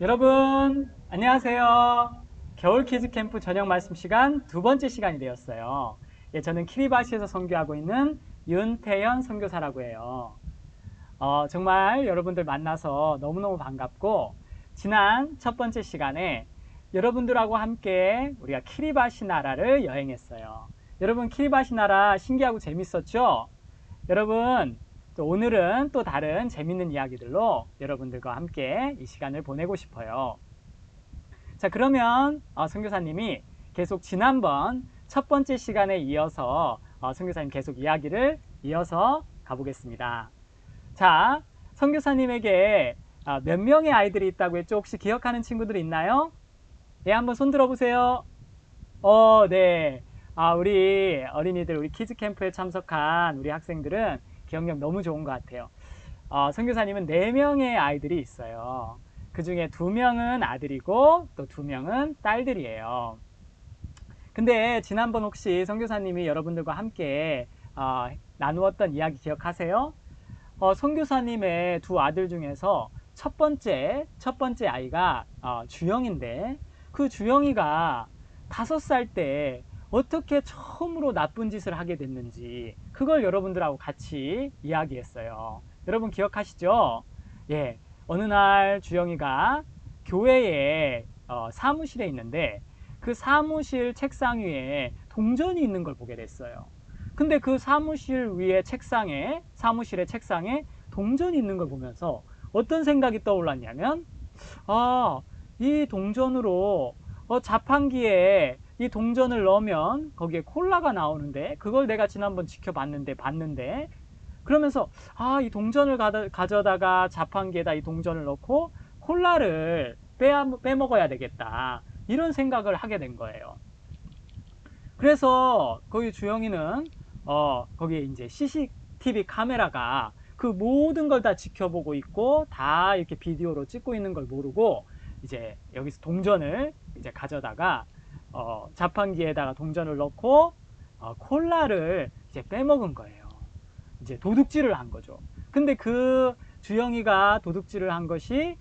여러분, 안녕하세요. 겨울 퀴즈 캠프 저녁 말씀 시간 두 번째 시간이 되었어요. 예, 저는 키리바시에서 선교하고 있는 윤태현 선교사라고 해요. 정말 여러분들 만나서 너무너무 반갑고, 지난 첫 번째 시간에 여러분들하고 함께 우리가 키리바시 나라를 여행했어요. 여러분, 키리바시 나라 신기하고 재밌었죠? 여러분, 또 오늘은 또 다른 재밌는 이야기들로 여러분들과 함께 이 시간을 보내고 싶어요. 자, 그러면 선교사님이 계속 지난번 첫 번째 시간에 이어서 선교사님 계속 이야기를 이어서 가보겠습니다. 자, 선교사님에게 몇 명의 아이들이 있다고 했죠? 혹시 기억하는 친구들 있나요? 네, 한번 손 들어보세요. 네. 우리 어린이들, 우리 키즈 캠프에 참석한 우리 학생들은 기억력 너무 좋은 것 같아요. 선교사님은 4명의 아이들이 있어요. 그 중에 2명은 아들이고 또 2명은 딸들이에요. 근데 지난번 혹시 선교사님이 여러분들과 함께 나누었던 이야기 기억하세요? 선교사님의 2 아들 중에서 첫 번째 아이가 주영인데, 그 주영이가 5살 때 어떻게 처음으로 나쁜 짓을 하게 됐는지 그걸 여러분들하고 같이 이야기했어요. 여러분 기억하시죠? 예, 어느 날 주영이가 교회에 사무실에 있는데, 그 사무실 책상 위에 동전이 있는 걸 보게 됐어요. 근데 그 사무실의 책상에 동전이 있는 걸 보면서 어떤 생각이 떠올랐냐면, 이 동전으로 자판기에 이 동전을 넣으면 거기에 콜라가 나오는데, 그걸 내가 지난번 봤는데, 그러면서 이 동전을 가져다가 자판기에다 이 동전을 넣고 콜라를 빼먹어야 되겠다, 이런 생각을 하게 된 거예요. 그래서 거기 주영이는 거기에 이제 CCTV 카메라가 그 모든 걸 다 지켜보고 있고 다 이렇게 비디오로 찍고 있는 걸 모르고, 이제 여기서 동전을 이제 가져다가 자판기에다가 동전을 넣고 콜라를 이제 빼먹은 거예요. 이제 도둑질을 한 거죠. 근데 그 주영이가 도둑질을 한 것이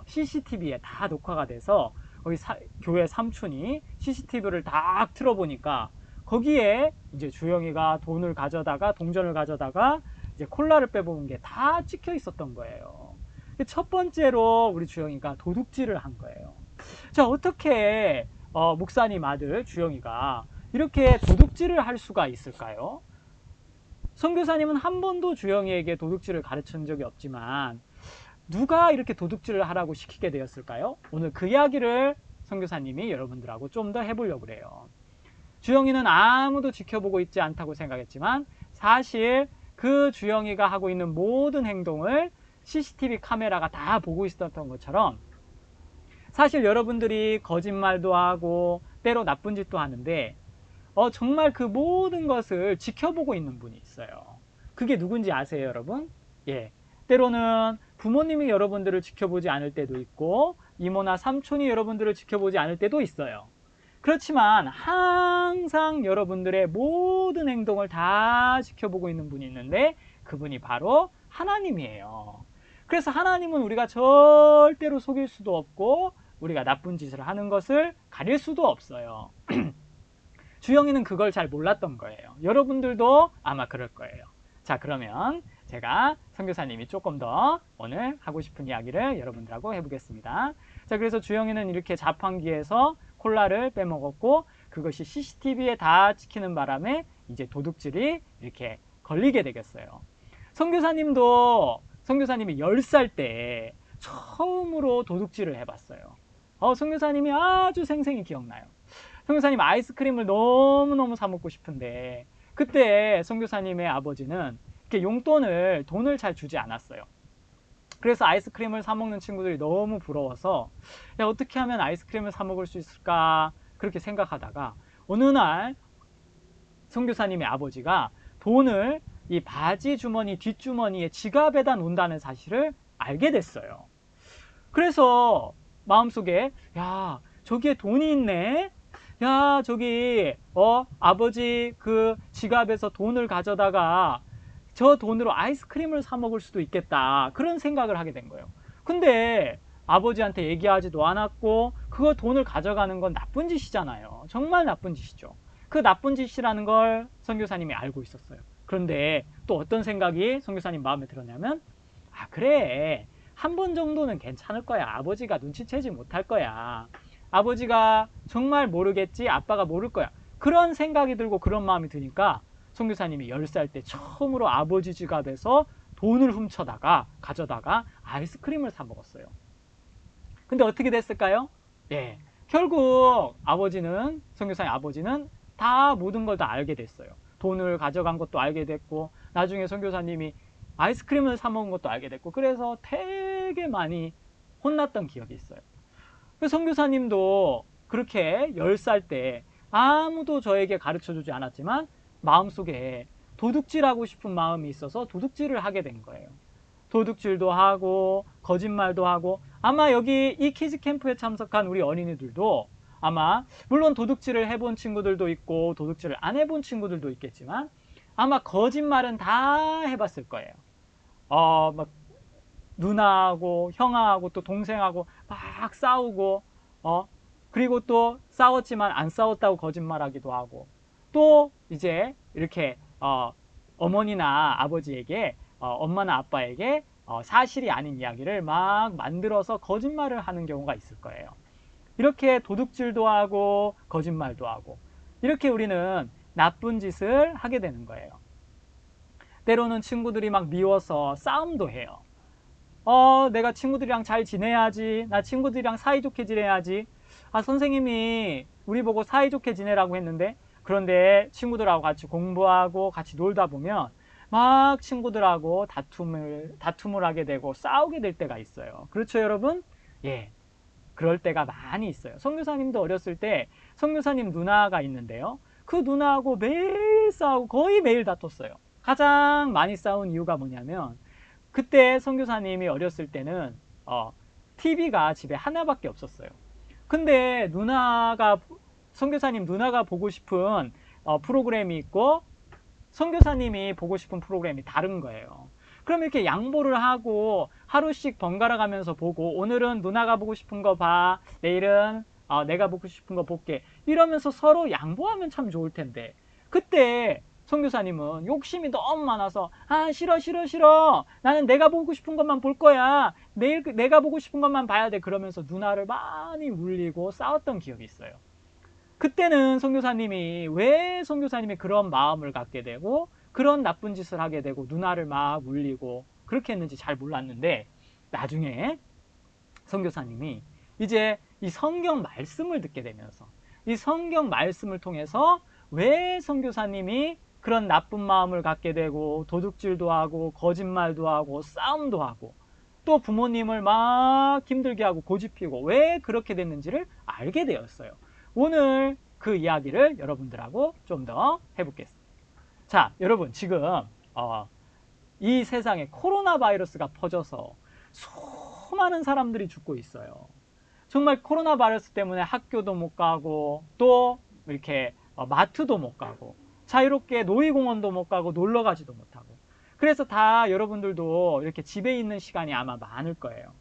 CCTV에 다 녹화가 돼서, 거기 교회 삼촌이 CCTV를 딱 틀어보니까 거기에 이제 주영이가 동전을 가져다가 이제 콜라를 빼먹은 게 다 찍혀 있었던 거예요. 첫 번째로 우리 주영이가 도둑질을 한 거예요. 자, 어떻게 목사님 아들 주영이가 이렇게 도둑질을 할 수가 있을까요? 선교사님은 한 번도 주영이에게 도둑질을 가르친 적이 없지만 누가 이렇게 도둑질을 하라고 시키게 되었을까요? 오늘 그 이야기를 선교사님이 여러분들하고 좀 더 해보려고 그래요. 주영이는 아무도 지켜보고 있지 않다고 생각했지만, 사실 그 주영이가 하고 있는 모든 행동을 CCTV 카메라가 다 보고 있었던 것처럼, 사실 여러분들이 거짓말도 하고 때로 나쁜 짓도 하는데 정말 그 모든 것을 지켜보고 있는 분이 있어요. 그게 누군지 아세요, 여러분? 예. 때로는 부모님이 여러분들을 지켜보지 않을 때도 있고, 이모나 삼촌이 여러분들을 지켜보지 않을 때도 있어요. 그렇지만 항상 여러분들의 모든 행동을 다 지켜보고 있는 분이 있는데, 그분이 바로 하나님이에요. 그래서 하나님은 우리가 절대로 속일 수도 없고, 우리가 나쁜 짓을 하는 것을 가릴 수도 없어요. 주영이는 그걸 잘 몰랐던 거예요. 여러분들도 아마 그럴 거예요. 자, 그러면 제가 선교사님이 조금 더 오늘 하고 싶은 이야기를 여러분들하고 해보겠습니다. 자, 그래서 주영이는 이렇게 자판기에서 콜라를 빼먹었고, 그것이 CCTV에 다 찍히는 바람에 이제 도둑질이 이렇게 걸리게 되겠어요. 선교사님이 10살 때 처음으로 도둑질을 해봤어요. 선교사님이 아주 생생히 기억나요. 선교사님 아이스크림을 너무너무 사 먹고 싶은데, 그때 선교사님의 아버지는 이렇게 돈을 잘 주지 않았어요. 그래서 아이스크림을 사 먹는 친구들이 너무 부러워서, 야, 어떻게 하면 아이스크림을 사 먹을 수 있을까, 그렇게 생각하다가 어느 날 선교사님의 아버지가 돈을 이 바지 주머니 뒷주머니에 지갑에다 놓는다는 사실을 알게 됐어요. 그래서 마음속에, 야, 저기에 돈이 있네, 야, 저기 아버지 그 지갑에서 돈을 가져다가 저 돈으로 아이스크림을 사 먹을 수도 있겠다, 그런 생각을 하게 된 거예요. 근데 아버지한테 얘기하지도 않았고 그거 돈을 가져가는 건 나쁜 짓이잖아요. 정말 나쁜 짓이죠. 그 나쁜 짓이라는 걸 선교사님이 알고 있었어요. 그런데 또 어떤 생각이 선교사님 마음에 들었냐면, 아 그래, 한 번 정도는 괜찮을 거야. 아버지가 눈치채지 못할 거야. 아버지가 정말 모르겠지, 아빠가 모를 거야. 그런 생각이 들고 그런 마음이 드니까 선교사님이 10살 때 처음으로 아버지 지갑에서 돈을 훔쳐다가 가져다가 아이스크림을 사 먹었어요. 근데 어떻게 됐을까요? 예, 결국 아버지는, 선교사님 아버지는 다 모든 걸 다 알게 됐어요. 돈을 가져간 것도 알게 됐고, 나중에 선교사님이 아이스크림을 사 먹은 것도 알게 됐고, 그래서 되게 많이 혼났던 기억이 있어요. 선교사님도 그렇게 10살 때 아무도 저에게 가르쳐주지 않았지만 마음속에 도둑질하고 싶은 마음이 있어서 도둑질을 하게 된 거예요. 도둑질도 하고 거짓말도 하고, 아마 여기 이 키즈 캠프에 참석한 우리 어린이들도 아마 물론 도둑질을 해본 친구들도 있고 도둑질을 안 해본 친구들도 있겠지만 아마 거짓말은 다 해봤을 거예요. 막 누나하고 형하고 또 동생하고 막 싸우고, 그리고 또 싸웠지만 안 싸웠다고 거짓말하기도 하고, 또 이제 이렇게 어머니나 아버지에게, 엄마나 아빠에게 사실이 아닌 이야기를 막 만들어서 거짓말을 하는 경우가 있을 거예요. 이렇게 도둑질도 하고 거짓말도 하고, 이렇게 우리는 나쁜 짓을 하게 되는 거예요. 때로는 친구들이 막 미워서 싸움도 해요. 내가 친구들이랑 잘 지내야지. 나 친구들이랑 사이좋게 지내야지. 아, 선생님이 우리 보고 사이좋게 지내라고 했는데, 그런데 친구들하고 같이 공부하고 같이 놀다 보면 막 친구들하고 다툼을 하게 되고 싸우게 될 때가 있어요. 그렇죠, 여러분? 예. 그럴 때가 많이 있어요. 선교사님도 어렸을 때 선교사님 누나가 있는데요. 그 누나하고 매일 싸우고 거의 매일 다퉜어요. 가장 많이 싸운 이유가 뭐냐면, 그때 선교사님이 어렸을 때는 TV가 집에 하나밖에 없었어요. 근데 선교사님 누나가 보고 싶은 프로그램이 있고 선교사님이 보고 싶은 프로그램이 다른 거예요. 그럼 이렇게 양보를 하고 하루씩 번갈아 가면서 보고, 오늘은 누나가 보고 싶은 거 봐, 내일은 내가 보고 싶은 거 볼게, 이러면서 서로 양보하면 참 좋을 텐데, 그때 선교사님은 욕심이 너무 많아서, 아 싫어 싫어 싫어, 나는 내가 보고 싶은 것만 볼 거야, 내일 내가 보고 싶은 것만 봐야 돼, 그러면서 누나를 많이 울리고 싸웠던 기억이 있어요. 그때는 왜 선교사님이 그런 마음을 갖게 되고 그런 나쁜 짓을 하게 되고 누나를 막 울리고 그렇게 했는지 잘 몰랐는데, 나중에 선교사님이 이제 이 성경 말씀을 듣게 되면서, 이 성경 말씀을 통해서 왜 선교사님이 그런 나쁜 마음을 갖게 되고 도둑질도 하고 거짓말도 하고 싸움도 하고 또 부모님을 막 힘들게 하고 고집피고 왜 그렇게 됐는지를 알게 되었어요. 오늘 그 이야기를 여러분들하고 좀 더 해보겠습니다. 자, 여러분, 지금 이 세상에 코로나 바이러스가 퍼져서 수많은 사람들이 죽고 있어요. 정말 코로나 바이러스 때문에 학교도 못 가고 또 이렇게 마트도 못 가고 자유롭게 놀이공원도 못 가고 놀러 가지도 못하고, 그래서 다 여러분들도 이렇게 집에 있는 시간이 아마 많을 거예요.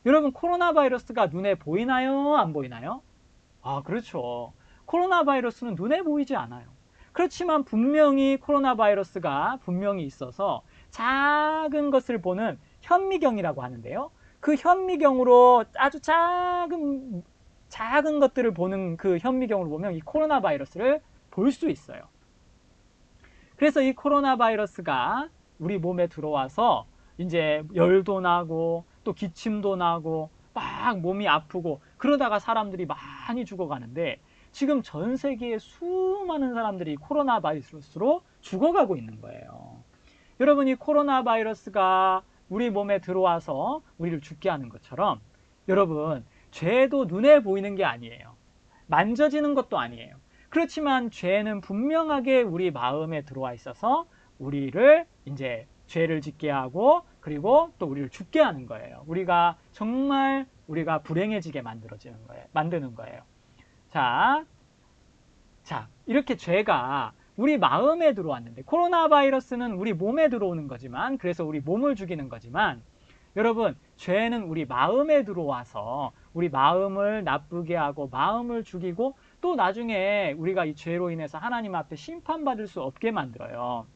여러분, 코로나 바이러스가 눈에 보이나요? 안 보이나요? 아, 그렇죠. 코로나 바이러스는 눈에 보이지 않아요. 그렇지만 분명히 코로나 바이러스가 분명히 있어서 작은 것을 보는 현미경이라고 하는데요. 그 현미경으로 아주 작은 것들을 보는 그 현미경으로 보면 이 코로나 바이러스를 볼 수 있어요. 그래서 이 코로나 바이러스가 우리 몸에 들어와서 이제 열도 나고 또 기침도 나고 막 몸이 아프고 그러다가 사람들이 많이 죽어가는데, 지금 전 세계에 수많은 사람들이 코로나 바이러스로 죽어가고 있는 거예요. 여러분, 이 코로나 바이러스가 우리 몸에 들어와서 우리를 죽게 하는 것처럼, 여러분, 죄도 눈에 보이는 게 아니에요. 만져지는 것도 아니에요. 그렇지만 죄는 분명하게 우리 마음에 들어와 있어서 우리를 이제 죄를 짓게 하고 그리고 또 우리를 죽게 하는 거예요. 우리가 불행해지게 만드는 거예요. 자, 이렇게 죄가 우리 마음에 들어왔는데, 코로나 바이러스는 우리 몸에 들어오는 거지만, 그래서 우리 몸을 죽이는 거지만, 여러분, 죄는 우리 마음에 들어와서 우리 마음을 나쁘게 하고 마음을 죽이고 또 나중에 우리가 이 죄로 인해서 하나님 앞에 심판받을 수 없게 만들어요.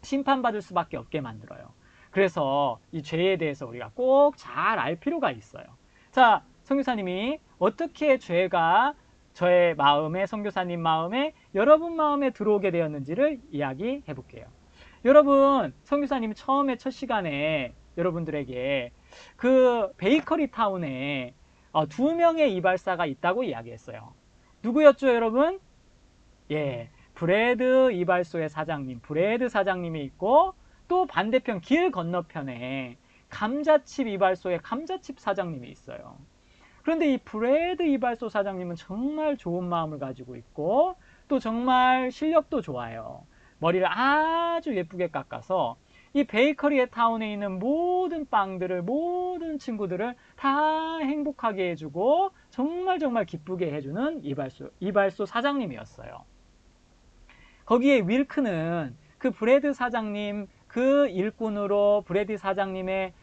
심판받을 수밖에 없게 만들어요. 그래서 이 죄에 대해서 우리가 꼭 잘 알 필요가 있어요. 자, 선교사님이 어떻게 죄가 저의 마음에, 선교사님 마음에, 여러분 마음에 들어오게 되었는지를 이야기해 볼게요. 여러분, 선교사님이 처음에 첫 시간에 여러분들에게 그 베이커리 타운에 2명의 이발사가 있다고 이야기했어요. 누구였죠, 여러분? 예, 브래드 이발소의 사장님, 브래드 사장님이 있고 또 반대편 길 건너편에 감자칩 이발소의 감자칩 사장님이 있어요. 그런데 이 브래드 이발소 사장님은 정말 좋은 마음을 가지고 있고 또 정말 실력도 좋아요. 머리를 아주 예쁘게 깎아서 이 베이커리 타운에 있는 모든 빵들을, 모든 친구들을 다 행복하게 해주고 정말 기쁘게 해주는 이발소 사장님이었어요. 거기에 윌크는 그 브래드 사장님, 그 일꾼으로 브래드 사장님의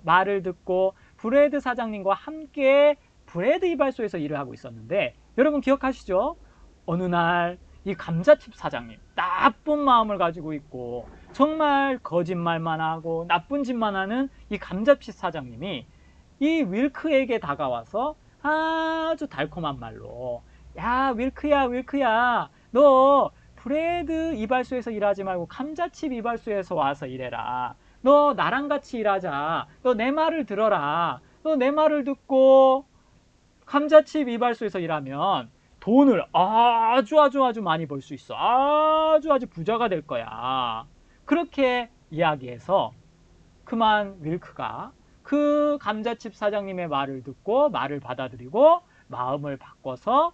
말을 듣고 브래드 사장님과 함께 브래드 이발소에서 일을 하고 있었는데, 여러분 기억하시죠? 어느 날 이 감자칩 사장님, 나쁜 마음을 가지고 있고 정말 거짓말만 하고 나쁜 짓만 하는 이 감자칩 사장님이 이 윌크에게 다가와서 아주 달콤한 말로, 야 윌크야 너 브래드 이발소에서 일하지 말고 감자칩 이발소에서 와서 일해라. 너 나랑 같이 일하자. 너 내 말을 들어라. 너 내 말을 듣고 감자칩 이발소에서 일하면 돈을 아주 많이 벌 수 있어. 아주 부자가 될 거야. 그렇게 이야기해서 그만 윌크가 그 감자칩 사장님의 말을 듣고 말을 받아들이고 마음을 바꿔서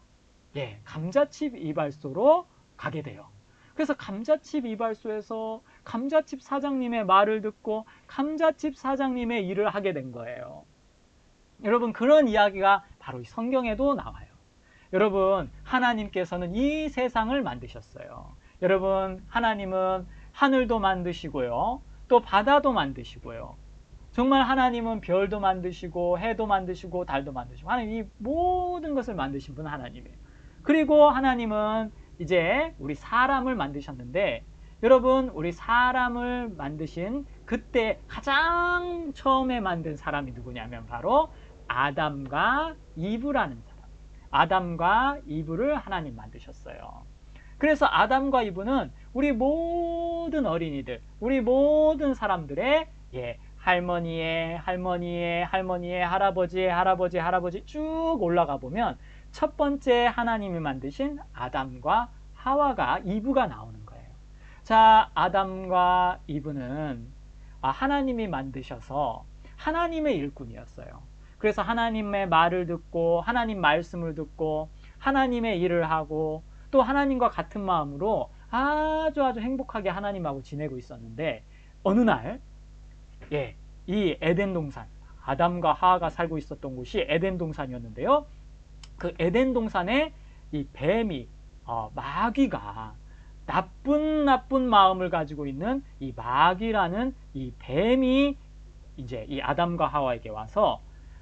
감자칩 이발소로 가게 돼요. 그래서 감자칩 이발소에서 감자칩 사장님의 말을 듣고 감자칩 사장님의 일을 하게 된 거예요. 여러분, 그런 이야기가 바로 이 성경에도 나와요. 여러분, 하나님께서는 이 세상을 만드셨어요. 여러분, 하나님은 하늘도 만드시고요, 또 바다도 만드시고요. 정말 하나님은 별도 만드시고 해도 만드시고 달도 만드시고, 하나님 이 모든 것을 만드신 분 하나님이에요. 그리고 하나님은 이제 우리 사람을 만드셨는데, 여러분, 우리 사람을 만드신 그때 가장 처음에 만든 사람이 누구냐면 바로 아담과 이브라는 사람. 아담과 이브를 하나님 만드셨어요. 그래서 아담과 이브는 우리 모든 어린이들, 우리 모든 사람들의 할머니의 할아버지 쭉 올라가 보면 첫 번째 하나님이 만드신 아담과 하와가, 이브가 나오는 거예요. 자, 아담과 이브는 하나님이 만드셔서 하나님의 일꾼이었어요. 그래서 하나님의 말을 듣고 하나님 말씀을 듣고 하나님의 일을 하고 또 하나님과 같은 마음으로 아주 행복하게 하나님하고 지내고 있었는데, 어느 날 이 에덴 동산, 아담과 하와가 살고 있었던 곳이 에덴 동산이었는데요. 그 에덴 동산에 이 뱀이, 마귀가, 나쁜 마음을 가지고 있는 이 마귀라는 이 뱀이 이제 이 아담과 하와에게 와서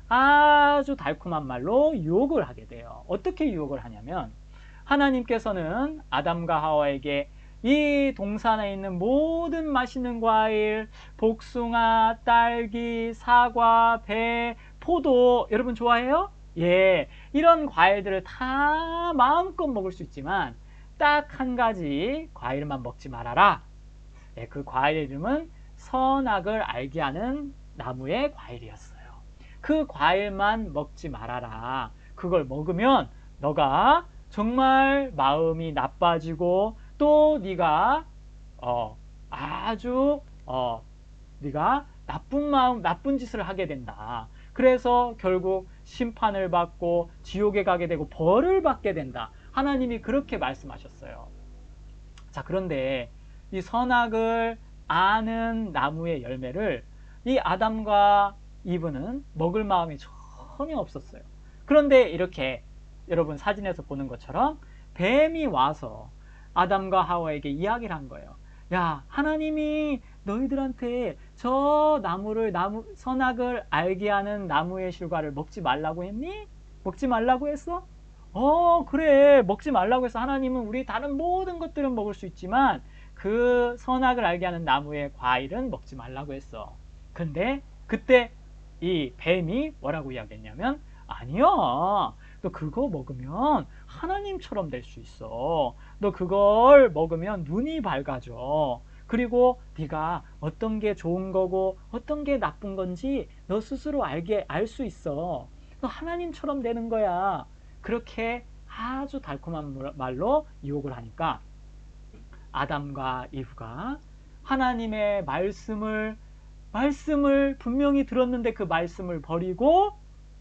아주 달콤한 말로 유혹을 하게 돼요. 어떻게 유혹을 하냐면, 하나님께서는 아담과 하와에게 이 동산에 있는 모든 맛있는 과일, 복숭아, 딸기, 사과, 배, 포도, 여러분 좋아해요? 이런 과일들을 다 마음껏 먹을 수 있지만 딱 한 가지 과일만 먹지 말아라. 그 과일 이름은 선악을 알게 하는 나무의 과일이었어요. 그 과일만 먹지 말아라. 그걸 먹으면 너가 정말 마음이 나빠지고 또 네가 네가 나쁜 짓을 하게 된다. 그래서 결국 심판을 받고 지옥에 가게 되고 벌을 받게 된다. 하나님이 그렇게 말씀하셨어요. 자, 그런데 이 선악을 아는 나무의 열매를 이 아담과 이브는 먹을 마음이 전혀 없었어요. 그런데 이렇게 여러분 사진에서 보는 것처럼 뱀이 와서 아담과 하와에게 이야기를 한 거예요. 야, 하나님이 너희들한테 저 선악을 알게 하는 나무의 실과를 먹지 말라고 했니? 먹지 말라고 했어? 그래. 먹지 말라고 해서 하나님은 우리 다른 모든 것들은 먹을 수 있지만 그 선악을 알게 하는 나무의 과일은 먹지 말라고 했어. 근데 그때 이 뱀이 뭐라고 이야기했냐면 아니야. 너 그거 먹으면 하나님처럼 될 수 있어. 너 그걸 먹으면 눈이 밝아져. 그리고 네가 어떤 게 좋은 거고 어떤 게 나쁜 건지 너 스스로 알 수 있어. 너 하나님처럼 되는 거야. 그렇게 아주 달콤한 말로 유혹을 하니까 아담과 이브가 하나님의 말씀을 분명히 들었는데 그 말씀을 버리고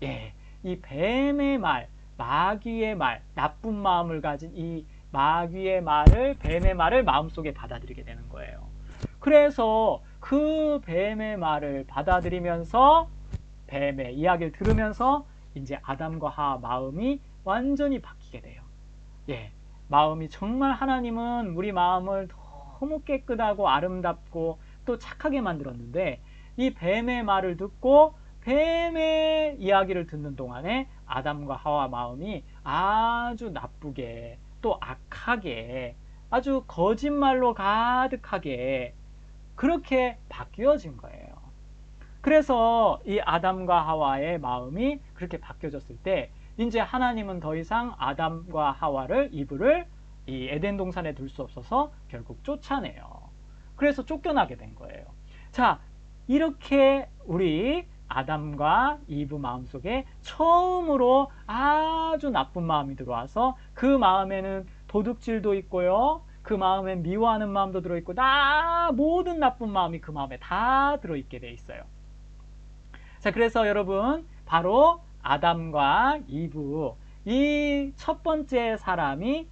이 뱀의 말, 마귀의 말, 나쁜 마음을 가진 이 마귀의 말을, 뱀의 말을 마음속에 받아들이게 되는 거예요. 그래서 그 뱀의 말을 받아들이면서 뱀의 이야기를 들으면서 이제 아담과 하와 마음이 완전히 바뀌게 돼요. 마음이 정말 하나님은 우리 마음을 너무 깨끗하고 아름답고 또 착하게 만들었는데 이 뱀의 말을 듣고 뱀의 이야기를 듣는 동안에 아담과 하와 마음이 아주 나쁘게 또 악하게 아주 거짓말로 가득하게 그렇게 바뀌어진 거예요. 그래서 이 아담과 하와의 마음이 그렇게 바뀌어졌을 때 이제 하나님은 더 이상 아담과 하와를 이브를 이 에덴 동산에 둘 수 없어서 결국 쫓아내요. 그래서 쫓겨나게 된 거예요. 자, 이렇게 우리 아담과 이브 마음속에 처음으로 아주 나쁜 마음이 들어와서 그 마음에는 도둑질도 있고요. 그 마음엔 미워하는 마음도 들어있고 모든 나쁜 마음이 그 마음에 다 들어있게 돼 있어요. 자, 그래서 여러분 바로 아담과 이브 이 첫 번째 사람이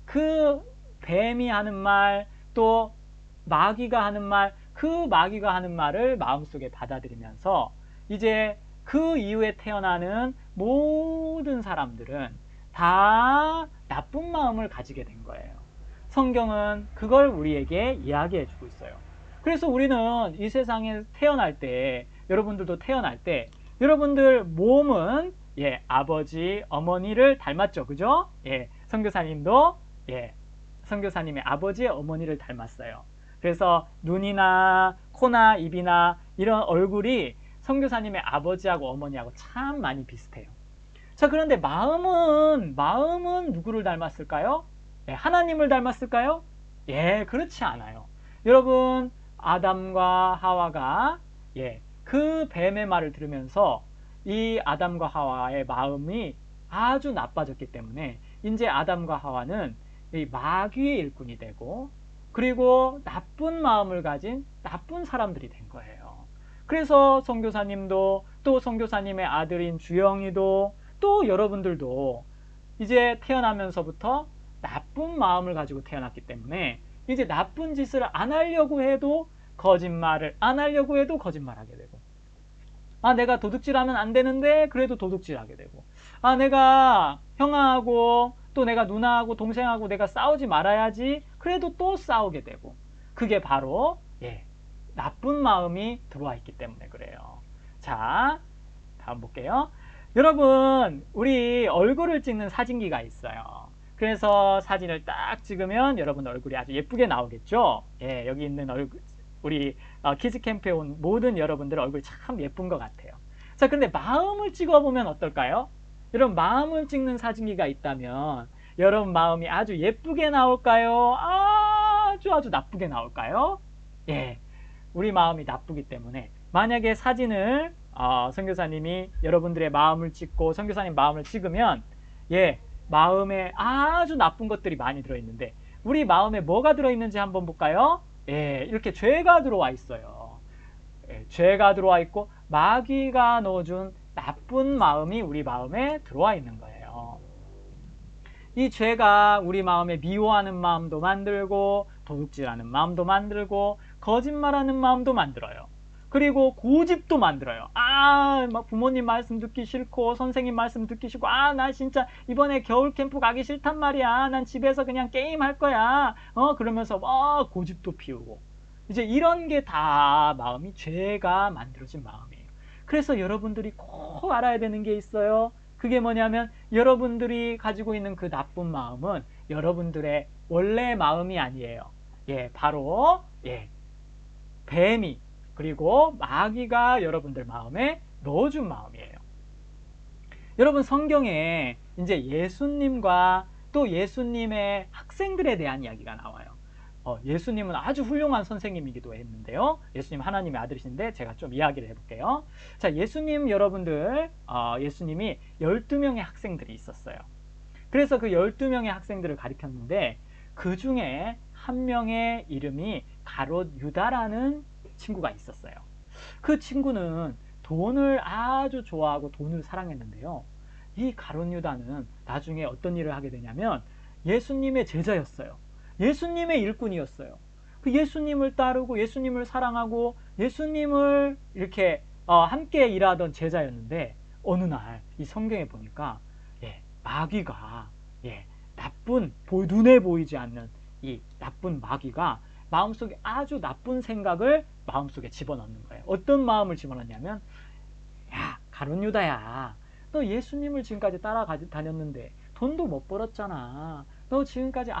그 뱀이 하는 말 또 마귀가 하는 말 그 마귀가 하는 말을 마음속에 받아들이면서 이제 그 이후에 태어나는 모든 사람들은 다 나쁜 마음을 가지게 된 거예요. 성경은 그걸 우리에게 이야기해 주고 있어요. 그래서 우리는 이 세상에 태어날 때 여러분들도 태어날 때 여러분들 몸은 아버지 어머니를 닮았죠. 그죠? 선교사님도 선교사님의 아버지 어머니를 닮았어요. 그래서 눈이나 코나 입이나 이런 얼굴이 선교사님의 아버지하고 어머니하고 참 많이 비슷해요. 자, 그런데 마음은 누구를 닮았을까요? 하나님을 닮았을까요? 그렇지 않아요. 여러분 아담과 하와가 그 뱀의 말을 들으면서 이 아담과 하와의 마음이 아주 나빠졌기 때문에 이제 아담과 하와는 이 마귀의 일꾼이 되고 그리고 나쁜 마음을 가진 나쁜 사람들이 된 거예요. 그래서 선교사님도 또 선교사님의 아들인 주영이도 또 여러분들도 이제 태어나면서부터 나쁜 마음을 가지고 태어났기 때문에 이제 나쁜 짓을 안 하려고 해도 거짓말을 안 하려고 해도 거짓말하게 되고 내가 도둑질하면 안 되는데 그래도 도둑질하게 되고 내가 형아하고 또 내가 누나하고 동생하고 내가 싸우지 말아야지 그래도 또 싸우게 되고 그게 바로 나쁜 마음이 들어와 있기 때문에 그래요. 자, 다음 볼게요. 여러분 우리 얼굴을 찍는 사진기가 있어요. 그래서 사진을 딱 찍으면 여러분 얼굴이 아주 예쁘게 나오겠죠. 여기 있는 얼굴 우리 키즈캠프에 온 모든 여러분들 얼굴이 참 예쁜 것 같아요. 자, 근데 마음을 찍어보면 어떨까요? 여러분 마음을 찍는 사진기가 있다면 여러분 마음이 아주 예쁘게 나올까요? 아주 나쁘게 나올까요? 우리 마음이 나쁘기 때문에 만약에 사진을 선교사님이 여러분들의 마음을 찍고 선교사님 마음을 찍으면 마음에 아주 나쁜 것들이 많이 들어있는데 우리 마음에 뭐가 들어있는지 한번 볼까요? 이렇게 죄가 들어와 있어요. 죄가 들어와 있고 마귀가 넣어준 나쁜 마음이 우리 마음에 들어와 있는 거예요. 이 죄가 우리 마음에 미워하는 마음도 만들고 도둑질하는 마음도 만들고 거짓말하는 마음도 만들어요. 그리고 고집도 만들어요. 막 부모님 말씀 듣기 싫고 선생님 말씀 듣기 싫고 나 진짜 이번에 겨울 캠프 가기 싫단 말이야. 난 집에서 그냥 게임 할 거야. 그러면서 막 고집도 피우고. 이제 이런 게 다 마음이 죄가 만들어진 마음이에요. 그래서 여러분들이 꼭 알아야 되는 게 있어요. 그게 뭐냐면 여러분들이 가지고 있는 그 나쁜 마음은 여러분들의 원래 마음이 아니에요. 바로 뱀이 그리고 마귀가 여러분들 마음에 넣어준 마음이에요. 여러분 성경에 이제 예수님과 또 예수님의 학생들에 대한 이야기가 나와요. 예수님은 아주 훌륭한 선생님이기도 했는데요. 예수님 하나님의 아들이신데 제가 좀 이야기를 해볼게요. 자, 예수님 여러분들, 예수님이 12명의 학생들이 있었어요. 그래서 그 12명의 학생들을 가리켰는데 그 중에 한 명의 이름이 가롯 유다라는 친구가 있었어요. 그 친구는 돈을 아주 좋아하고 돈을 사랑했는데요. 이 가롯 유다는 나중에 어떤 일을 하게 되냐면 예수님의 제자였어요. 예수님의 일꾼이었어요. 그 예수님을 따르고 예수님을 사랑하고 예수님을 이렇게 함께 일하던 제자였는데 어느 날 이 성경에 보니까 마귀가 나쁜 눈에 보이지 않는 이 나쁜 마귀가 마음속에 아주 나쁜 생각을 마음속에 집어넣는 거예요. 어떤 마음을 집어넣냐면 야 가룟 유다야, 너 예수님을 지금까지 따라다녔는데 돈도 못 벌었잖아. 너 지금까지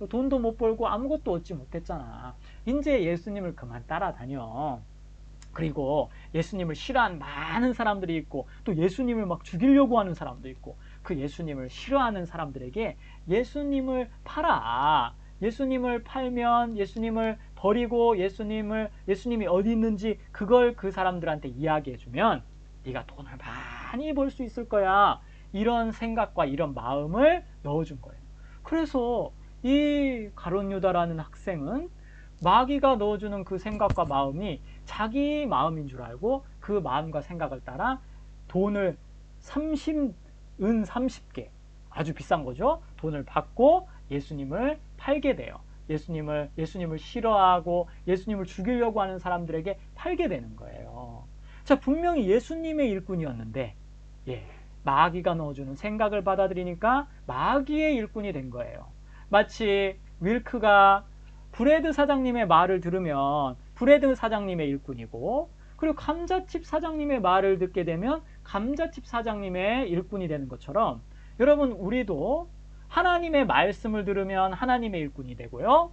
돈도 못 벌고 아무것도 얻지 못했잖아. 이제 예수님을 그만 따라다녀. 그리고 예수님을 싫어하는 많은 사람들이 있고 또 예수님을 막 죽이려고 하는 사람도 있고 그 예수님을 싫어하는 사람들에게 예수님을 팔아. 예수님을 팔면 예수님을 버리고 예수님이 어디 있는지 그걸 그 사람들한테 이야기해주면 네가 돈을 많이 벌 수 있을 거야. 이런 생각과 이런 마음을 넣어준 거예요. 그래서 이 가룟 유다라는 학생은 마귀가 넣어주는 그 생각과 마음이 자기 마음인 줄 알고 그 마음과 생각을 따라 돈을 30개 아주 비싼 거죠. 돈을 받고 예수님을 팔게 돼요. 예수님을 싫어하고 예수님을 죽이려고 하는 사람들에게 팔게 되는 거예요. 자, 분명히 예수님의 일꾼이었는데 마귀가 넣어주는 생각을 받아들이니까 마귀의 일꾼이 된 거예요. 마치 윌크가 브레드 사장님의 말을 들으면 브레드 사장님의 일꾼이고, 그리고 감자칩 사장님의 말을 듣게 되면 감자칩 사장님의 일꾼이 되는 것처럼 여러분 우리도 하나님의 말씀을 들으면 하나님의 일꾼이 되고요.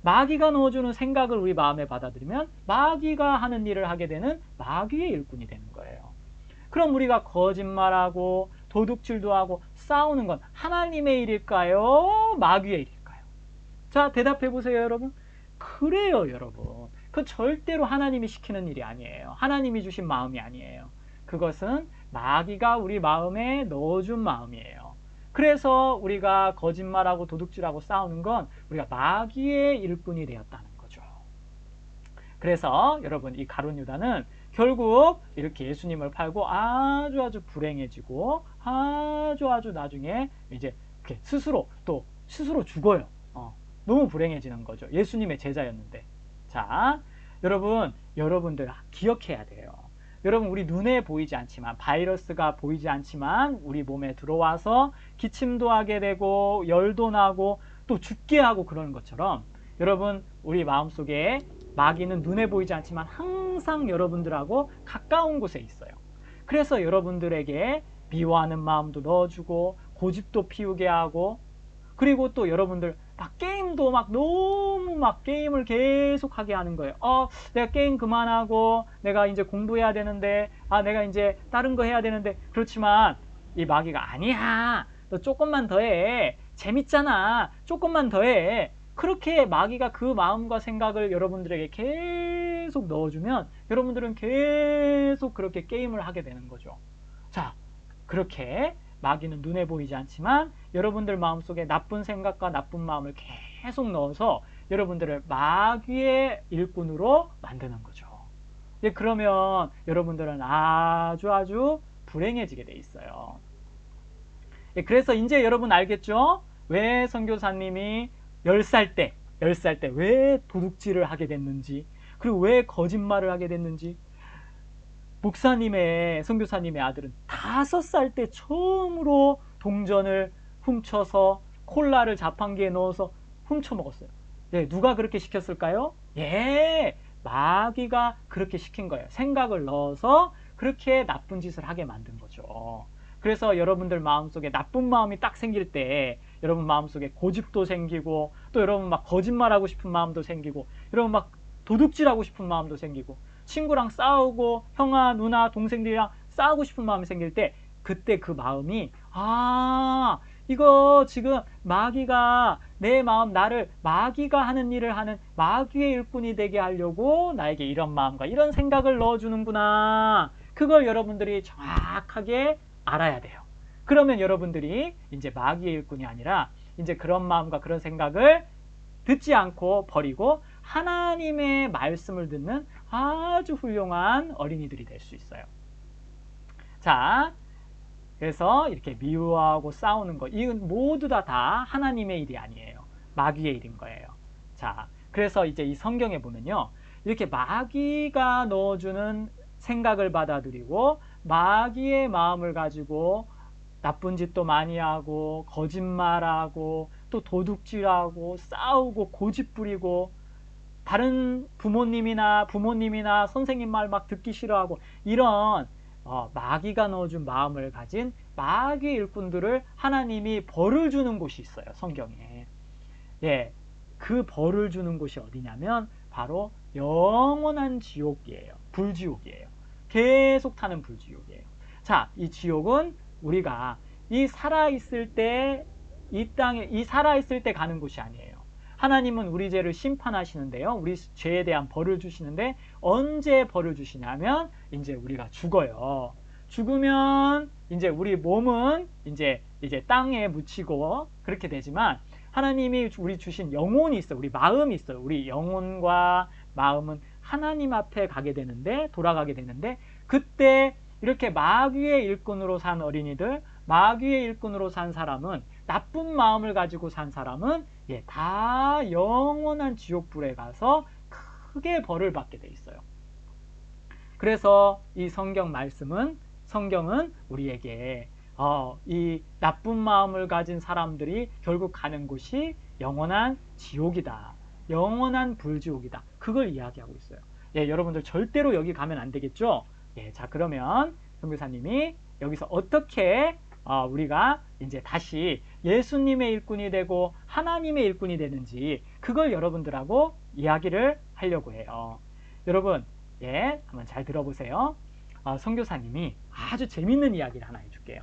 마귀가 넣어주는 생각을 우리 마음에 받아들이면 마귀가 하는 일을 하게 되는 마귀의 일꾼이 되는 거예요. 그럼 우리가 거짓말하고 도둑질도 하고 싸우는 건 하나님의 일일까요? 마귀의 일일까요? 자, 대답해 보세요, 여러분. 그래요, 여러분. 그건 절대로 하나님이 시키는 일이 아니에요. 하나님이 주신 마음이 아니에요. 그것은 마귀가 우리 마음에 넣어준 마음이에요. 그래서 우리가 거짓말하고 도둑질하고 싸우는 건 우리가 마귀의 일꾼이 되었다는 거죠. 그래서 여러분 이 가룟 유다는 결국 이렇게 예수님을 팔고 아주 불행해지고 아주 나중에 이제 스스로 죽어요. 너무 불행해지는 거죠. 예수님의 제자였는데. 자, 여러분들 기억해야 돼요. 여러분 우리 눈에 보이지 않지만 바이러스가 보이지 않지만 우리 몸에 들어와서 기침도 하게 되고 열도 나고 또 죽게 하고 그러는 것처럼 여러분 우리 마음속에 마귀는 눈에 보이지 않지만 항상 여러분들하고 가까운 곳에 있어요. 그래서 여러분들에게 미워하는 마음도 넣어주고 고집도 피우게 하고, 그리고 또 여러분들 게임도 너무 게임을 계속 하게 하는 거예요. 내가 게임 그만하고 내가 이제 공부해야 되는데 내가 이제 다른 거 해야 되는데, 그렇지만 이 마귀가 아니야, 너 조금만 더 해, 재밌잖아, 조금만 더 해. 그렇게 마귀가 그 마음과 생각을 여러분들에게 계속 넣어주면 여러분들은 계속 그렇게 게임을 하게 되는 거죠. 자, 그렇게 마귀는 눈에 보이지 않지만 여러분들 마음속에 나쁜 생각과 나쁜 마음을 계속 넣어서 여러분들을 마귀의 일꾼으로 만드는 거죠. 그러면 여러분들은 아주 불행해지게 돼 있어요. 그래서 이제 여러분 알겠죠? 왜 선교사님이 10살 때 왜 도둑질을 하게 됐는지, 그리고 왜 거짓말을 하게 됐는지. 목사님의, 선교사님의 아들은 5살 때 처음으로 동전을 훔쳐서 콜라를 자판기에 넣어서 훔쳐 먹었어요. 예, 누가 그렇게 시켰을까요? 예, 마귀가 그렇게 시킨 거예요. 생각을 넣어서 그렇게 나쁜 짓을 하게 만든 거죠. 그래서 여러분들 마음속에 나쁜 마음이 딱 생길 때 여러분 마음속에 고집도 생기고, 또 여러분 막 거짓말하고 싶은 마음도 생기고, 여러분 막 도둑질하고 싶은 마음도 생기고, 친구랑 싸우고 형아 누나 동생들이랑 싸우고 싶은 마음이 생길 때, 그때 그 마음이 이거 지금 마귀가 내 마음, 나를 마귀가 하는 일을 하는 마귀의 일꾼이 되게 하려고 나에게 이런 마음과 이런 생각을 넣어주는구나. 그걸 여러분들이 정확하게 알아야 돼요. 그러면 여러분들이 이제 마귀의 일꾼이 아니라 이제 그런 마음과 그런 생각을 듣지 않고 버리고 하나님의 말씀을 듣는 아주 훌륭한 어린이들이 될 수 있어요. 자, 그래서 이렇게 미워하고 싸우는 것, 이건 모두 다 하나님의 일이 아니에요. 마귀의 일인 거예요. 자, 그래서 이제 이 성경에 보면요, 이렇게 마귀가 넣어주는 생각을 받아들이고 마귀의 마음을 가지고 나쁜 짓도 많이 하고 거짓말하고 또 도둑질하고 싸우고 고집부리고 다른 부모님이나 선생님 말 막 듣기 싫어하고 이런 마귀가 넣어준 마음을 가진 마귀의 일꾼들을 하나님이 벌을 주는 곳이 있어요, 성경에. 예, 그 벌을 주는 곳이 어디냐면 바로 영원한 지옥이에요. 불지옥이에요. 계속 타는 불지옥이에요. 자, 이 지옥은 우리가 이 살아있을 때, 이 땅에 이 살아있을 때 가는 곳이 아니에요. 하나님은 우리 죄를 심판하시는데요, 우리 죄에 대한 벌을 주시는데 언제 벌을 주시냐면 이제 우리가 죽어요. 죽으면 이제 우리 몸은 이제 땅에 묻히고 그렇게 되지만, 하나님이 우리 주신 영혼이 있어요. 우리 마음이 있어요. 우리 영혼과 마음은 하나님 앞에 가게 되는데, 돌아가게 되는데, 그때 이렇게 마귀의 일꾼으로 산 어린이들, 마귀의 일꾼으로 산 사람은, 나쁜 마음을 가지고 산 사람은 다 영원한 지옥불에 가서 크게 벌을 받게 돼 있어요. 그래서 이 성경은 우리에게 이 나쁜 마음을 가진 사람들이 결국 가는 곳이 영원한 지옥이다, 영원한 불지옥이다, 그걸 이야기하고 있어요. 예, 여러분들 절대로 여기 가면 안 되겠죠? 예, 자, 그러면 선교사님이 여기서 어떻게 우리가 이제 다시 예수님의 일꾼이 되고 하나님의 일꾼이 되는지, 그걸 여러분들하고 이야기를 하려고 해요. 여러분, 예, 한번 잘 들어보세요. 선교사님이 아주 재밌는 이야기를 하나 해줄게요.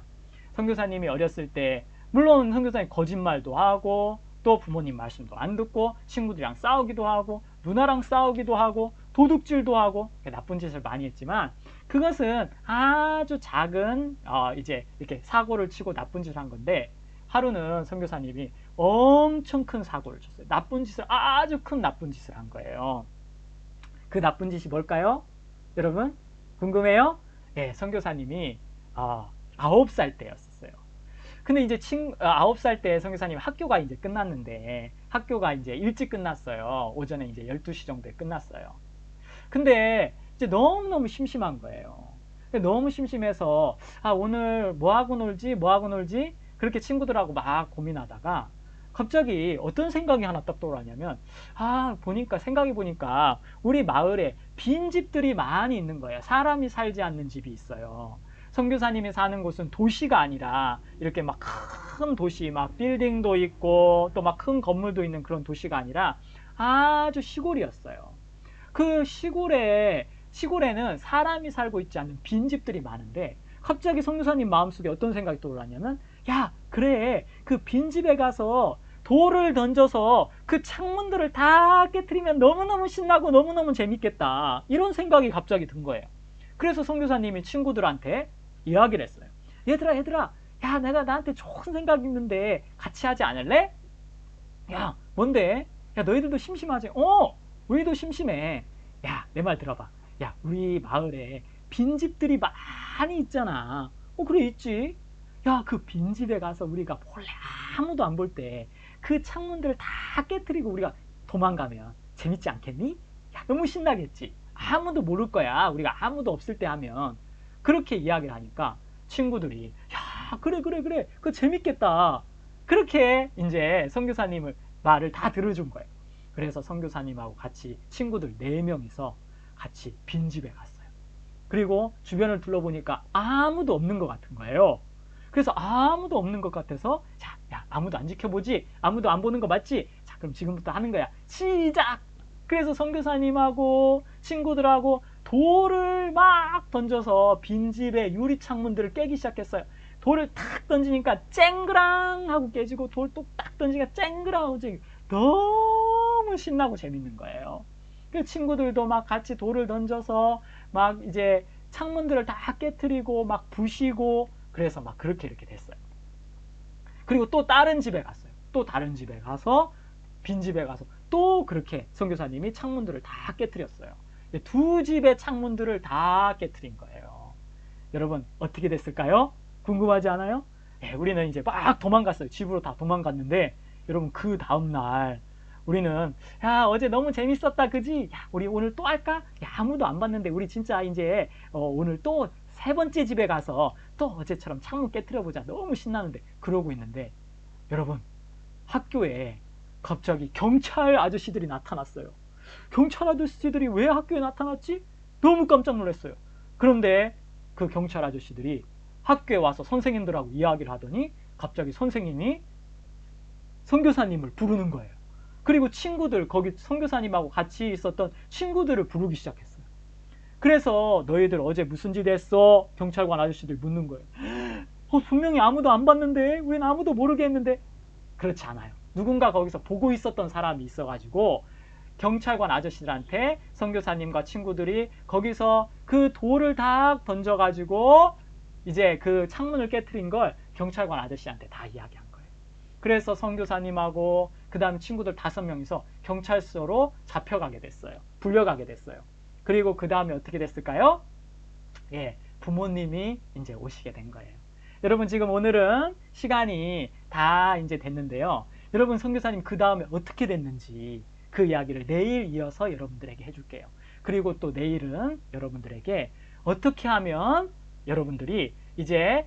선교사님이 어렸을 때, 물론 선교사님 거짓말도 하고 또 부모님 말씀도 안 듣고 친구들이랑 싸우기도 하고 누나랑 싸우기도 하고 도둑질도 하고 나쁜 짓을 많이 했지만, 그것은 아주 작은 이제 이렇게 사고를 치고 나쁜 짓을 한 건데, 하루는 선교사님이 엄청 큰 사고를 쳤어요. 아주 큰 나쁜 짓을 한 거예요. 그 나쁜 짓이 뭘까요? 여러분 궁금해요? 예, 선교사님이 9살 때였어요. 근데 이제 9살 때 선교사님 학교가 이제 끝났는데, 학교가 이제 일찍 끝났어요. 오전에 이제 12시 정도에 끝났어요. 근데 이제 너무너무 심심한 거예요. 너무 심심해서 오늘 뭐하고 놀지? 그렇게 친구들하고 막 고민하다가 갑자기 어떤 생각이 하나 딱 떠오르냐면, 생각해 보니까 우리 마을에 빈집들이 많이 있는 거예요. 사람이 살지 않는 집이 있어요. 선교사님이 사는 곳은 도시가 아니라 이렇게 막 큰 도시, 막 빌딩도 있고 또 막 큰 건물도 있는 그런 도시가 아니라 아주 시골이었어요. 그 시골에는 사람이 살고 있지 않는 빈집들이 많은데, 갑자기 선교사님 마음속에 어떤 생각이 떠올랐냐면, 야, 그래, 그 빈집에 가서 돌을 던져서 그 창문들을 다 깨트리면 너무너무 신나고 너무너무 재밌겠다, 이런 생각이 갑자기 든 거예요. 그래서 선교사님이 친구들한테 이야기를 했어요. 얘들아, 야, 내가 나한테 좋은 생각이 있는데 같이 하지 않을래? 야, 뭔데? 야, 너희들도 심심하지? 우리도 심심해. 야, 내 말 들어봐. 야, 우리 마을에 빈집들이 많이 있잖아. 그래, 있지. 야, 그 빈집에 가서 우리가 몰래 아무도 안 볼 때 그 창문들을 다 깨트리고 우리가 도망가면 재밌지 않겠니? 야, 너무 신나겠지. 아무도 모를 거야. 우리가 아무도 없을 때 하면. 그렇게 이야기를 하니까 친구들이 야, 그래, 그래, 그래. 그거 재밌겠다. 그렇게 이제 선교사님을 말을 다 들어준 거예요. 그래서 선교사님하고 같이 친구들 4명이서 같이 빈집에 갔어요. 그리고 주변을 둘러보니까 아무도 없는 것 같은 거예요. 그래서 아무도 없는 것 같아서 자, 야, 아무도 안 지켜보지? 아무도 안 보는 거 맞지? 자, 그럼 지금부터 하는 거야. 시작! 그래서 선교사님하고 친구들하고 돌을 막 던져서 빈집의 유리창문들을 깨기 시작했어요. 돌을 탁 던지니까 쨍그랑 하고 깨지고 돌 또 딱 던지니까 쨍그랑 하고 깨지고 너무 신나고 재밌는 거예요. 그 친구들도 막 같이 돌을 던져서 막 이제 창문들을 다 깨트리고 막 부시고 그래서 막 그렇게 이렇게 됐어요. 그리고 또 다른 집에 갔어요. 또 다른 집에 가서 빈집에 가서 또 그렇게 선교사님이 창문들을 다 깨트렸어요. 2집의 창문들을 다 깨트린 거예요. 여러분 어떻게 됐을까요? 궁금하지 않아요? 네, 우리는 이제 막 도망갔어요. 집으로 다 도망갔는데 여러분 그 다음날 우리는 야 어제 너무 재밌었다 그지? 야 우리 오늘 또 할까? 야 아무도 안 봤는데 우리 진짜 이제 오늘 또 3번째 집에 가서 또 어제처럼 창문 깨트려 보자. 너무 신나는데 그러고 있는데 여러분 학교에 갑자기 경찰 아저씨들이 나타났어요. 경찰 아저씨들이 왜 학교에 나타났지? 너무 깜짝 놀랐어요. 그런데 그 경찰 아저씨들이 학교에 와서 선생님들하고 이야기를 하더니 갑자기 선생님이 선교사님을 부르는 거예요. 그리고 친구들, 거기 선교사님하고 같이 있었던 친구들을 부르기 시작했어요. 그래서 너희들 어제 무슨 짓 했어? 경찰관 아저씨들 묻는 거예요. 분명히 아무도 안 봤는데 우린 아무도 모르게 했는데 그렇지 않아요. 누군가 거기서 보고 있었던 사람이 있어가지고 경찰관 아저씨들한테 선교사님과 친구들이 거기서 그 돌을 다 던져가지고 이제 그 창문을 깨트린 걸 경찰관 아저씨한테 다 이야기한 거예요. 그래서 선교사님하고 그 다음 친구들 5명이서 경찰서로 잡혀가게 됐어요. 불려가게 됐어요. 그리고 그 다음에 어떻게 됐을까요? 예, 부모님이 이제 오시게 된 거예요. 여러분 지금 오늘은 시간이 다 이제 됐는데요. 여러분 선교사님 그 다음에 어떻게 됐는지 그 이야기를 내일 이어서 여러분들에게 해줄게요. 그리고 또 내일은 여러분들에게 어떻게 하면 여러분들이 이제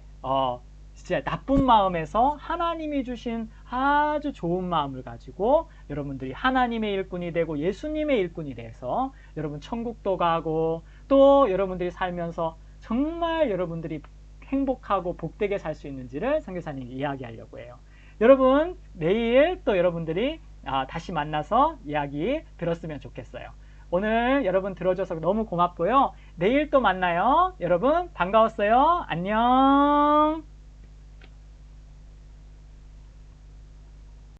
진짜 나쁜 마음에서 하나님이 주신 아주 좋은 마음을 가지고 여러분들이 하나님의 일꾼이 되고 예수님의 일꾼이 돼서 여러분 천국도 가고 또 여러분들이 살면서 정말 여러분들이 행복하고 복되게 살 수 있는지를 선교사님이 이야기하려고 해요. 여러분 내일 또 여러분들이 다시 만나서 이야기 들었으면 좋겠어요. 오늘 여러분 들어줘서 너무 고맙고요. 내일 또 만나요. 여러분 반가웠어요. 안녕.